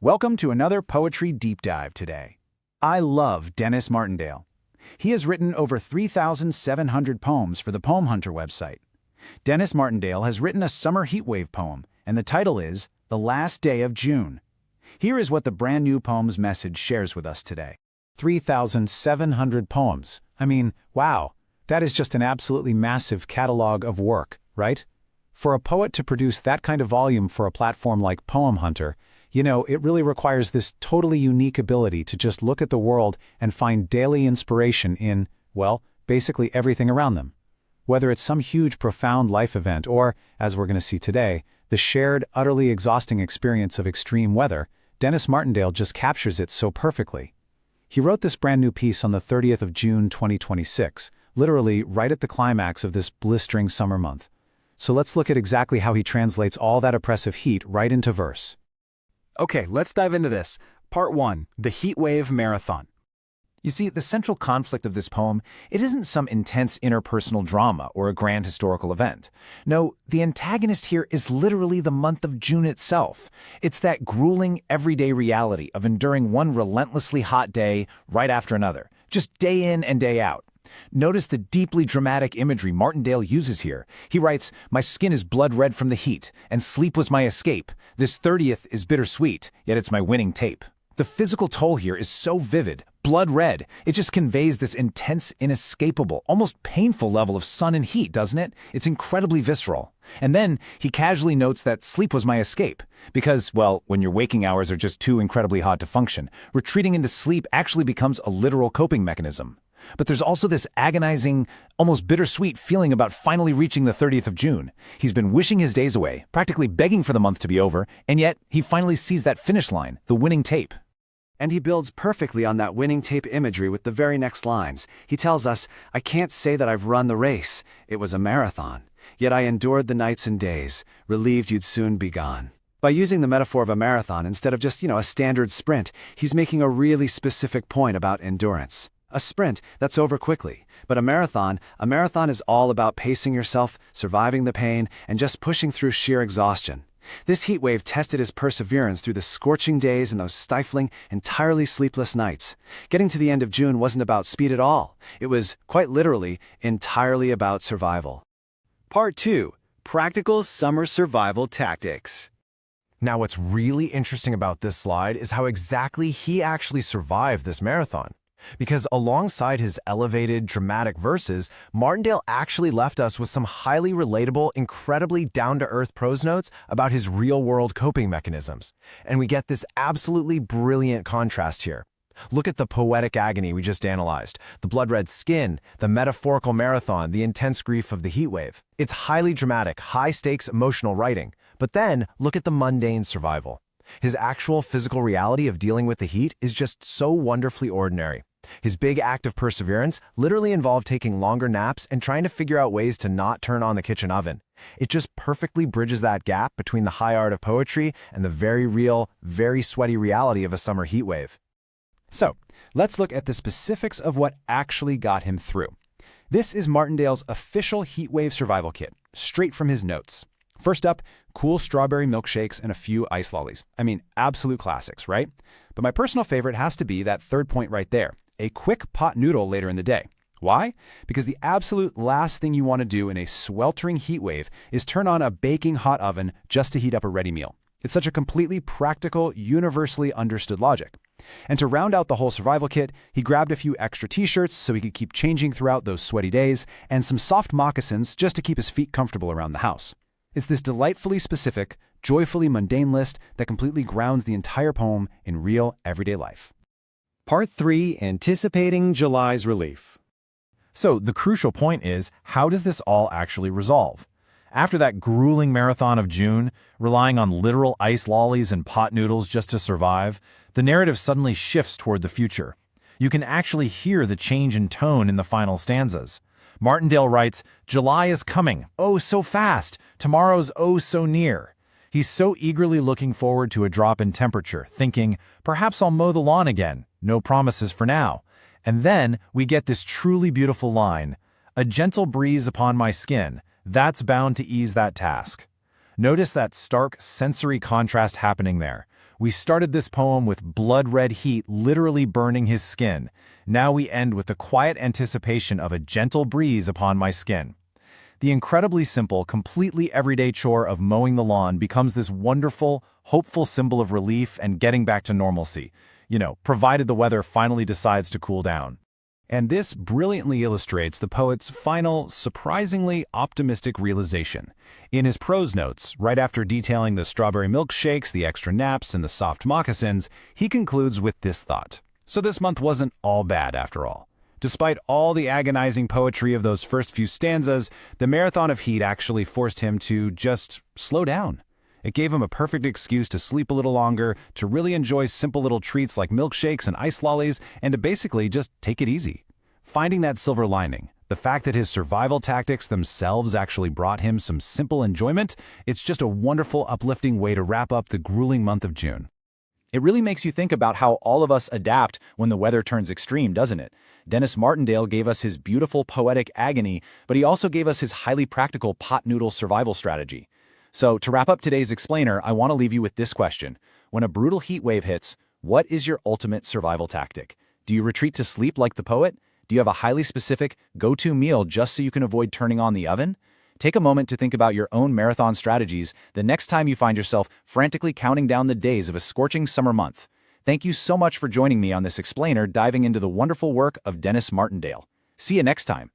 Welcome to another Poetry Deep Dive today. I love Denis Martindale. He has written over 3,700 poems for the Poemhunter website. Denis Martindale has written a summer heatwave poem, and the title is The Last Day of June. Here is what the brand new poem's message shares with us today. 3,700 poems. I mean, wow, that is just an absolutely massive catalog of work, right? For a poet to produce that kind of volume for a platform like Poemhunter, it really requires this totally unique ability to just look at the world and find daily inspiration in, well, basically everything around them. Whether it's some huge, profound life event or, as we're going to see today, the shared, utterly exhausting experience of extreme weather, Denis Martindale just captures it so perfectly. He wrote this brand new piece on the 30th of June 2026, literally right at the climax of this blistering summer month. So let's look at exactly how he translates all that oppressive heat right into verse. Okay, let's dive into this. Part 1, the Heatwave Marathon. You see, the central conflict of this poem, it isn't some intense interpersonal drama or a grand historical event. No, the antagonist here is literally the month of June itself. It's that grueling, everyday reality of enduring one relentlessly hot day right after another, just day in and day out. Notice the deeply dramatic imagery Martindale uses here. He writes, "My skin is blood red from the heat, and sleep was my escape. This 30th is bittersweet, yet it's my winning tape." The physical toll here is so vivid, blood red. It just conveys this intense, inescapable, almost painful level of sun and heat, doesn't it? It's incredibly visceral. And then he casually notes that sleep was my escape. Because, well, when your waking hours are just too incredibly hot to function, retreating into sleep actually becomes a literal coping mechanism. But there's also this agonizing, almost bittersweet feeling about finally reaching the 30th of June. He's been wishing his days away, practically begging for the month to be over, and yet he finally sees that finish line, the winning tape. And he builds perfectly on that winning tape imagery with the very next lines. He tells us, "I can't say that I've run the race. It was a marathon. Yet I endured the nights and days, relieved you'd soon be gone." By using the metaphor of a marathon instead of just, a standard sprint, he's making a really specific point about endurance. A sprint, that's over quickly. But a marathon is all about pacing yourself, surviving the pain, and just pushing through sheer exhaustion. This heat wave tested his perseverance through the scorching days and those stifling, entirely sleepless nights. Getting to the end of June wasn't about speed at all. It was, quite literally, entirely about survival. Part 2, Practical Summer Survival Tactics. Now, what's really interesting about this slide is how exactly he actually survived this marathon. Because alongside his elevated, dramatic verses, Martindale actually left us with some highly relatable, incredibly down-to-earth prose notes about his real-world coping mechanisms. And we get this absolutely brilliant contrast here. Look at the poetic agony we just analyzed, the blood-red skin, the metaphorical marathon, the intense grief of the heatwave. It's highly dramatic, high-stakes emotional writing. But then, look at the mundane survival. His actual physical reality of dealing with the heat is just so wonderfully ordinary. His big act of perseverance literally involved taking longer naps and trying to figure out ways to not turn on the kitchen oven. It just perfectly bridges that gap between the high art of poetry and the very real, very sweaty reality of a summer heat wave. So, let's look at the specifics of what actually got him through. This is Martindale's official heatwave survival kit, straight from his notes. First up, cool strawberry milkshakes and a few ice lollies. I mean, absolute classics, right? But my personal favorite has to be that third point right there, a quick pot noodle later in the day. Why? Because the absolute last thing you want to do in a sweltering heat wave is turn on a baking hot oven just to heat up a ready meal. It's such a completely practical, universally understood logic. And to round out the whole survival kit, he grabbed a few extra t-shirts so he could keep changing throughout those sweaty days, and some soft moccasins just to keep his feet comfortable around the house. It's this delightfully specific, joyfully mundane list that completely grounds the entire poem in real, everyday life. Part 3, Anticipating July's Relief. So the crucial point is, how does this all actually resolve? After that grueling marathon of June, relying on literal ice lollies and pot noodles just to survive, the narrative suddenly shifts toward the future. You can actually hear the change in tone in the final stanzas. Martindale writes, "July is coming, oh so fast, tomorrow's oh so near." He's so eagerly looking forward to a drop in temperature, thinking, perhaps I'll mow the lawn again, no promises for now. And then we get this truly beautiful line, "A gentle breeze upon my skin, that's bound to ease that task." Notice that stark sensory contrast happening there. We started this poem with blood-red heat literally burning his skin. Now we end with the quiet anticipation of a gentle breeze upon my skin. The incredibly simple, completely everyday chore of mowing the lawn becomes this wonderful, hopeful symbol of relief and getting back to normalcy. Provided the weather finally decides to cool down. And this brilliantly illustrates the poet's final, surprisingly optimistic realization. In his prose notes, right after detailing the strawberry milkshakes, the extra naps, and the soft moccasins, he concludes with this thought. So this month wasn't all bad after all. Despite all the agonizing poetry of those first few stanzas, the marathon of heat actually forced him to just slow down. It gave him a perfect excuse to sleep a little longer, to really enjoy simple little treats like milkshakes and ice lollies, and to basically just take it easy. Finding that silver lining, the fact that his survival tactics themselves actually brought him some simple enjoyment, it's just a wonderful, uplifting way to wrap up the grueling month of June. It really makes you think about how all of us adapt when the weather turns extreme, doesn't it? Denis Martindale gave us his beautiful poetic agony, but he also gave us his highly practical pot noodle survival strategy. So, to wrap up today's explainer, I want to leave you with this question. When a brutal heat wave hits, what is your ultimate survival tactic? Do you retreat to sleep like the poet? Do you have a highly specific, go-to meal just so you can avoid turning on the oven? Take a moment to think about your own marathon strategies the next time you find yourself frantically counting down the days of a scorching summer month. Thank you so much for joining me on this explainer diving into the wonderful work of Denis Martindale. See you next time.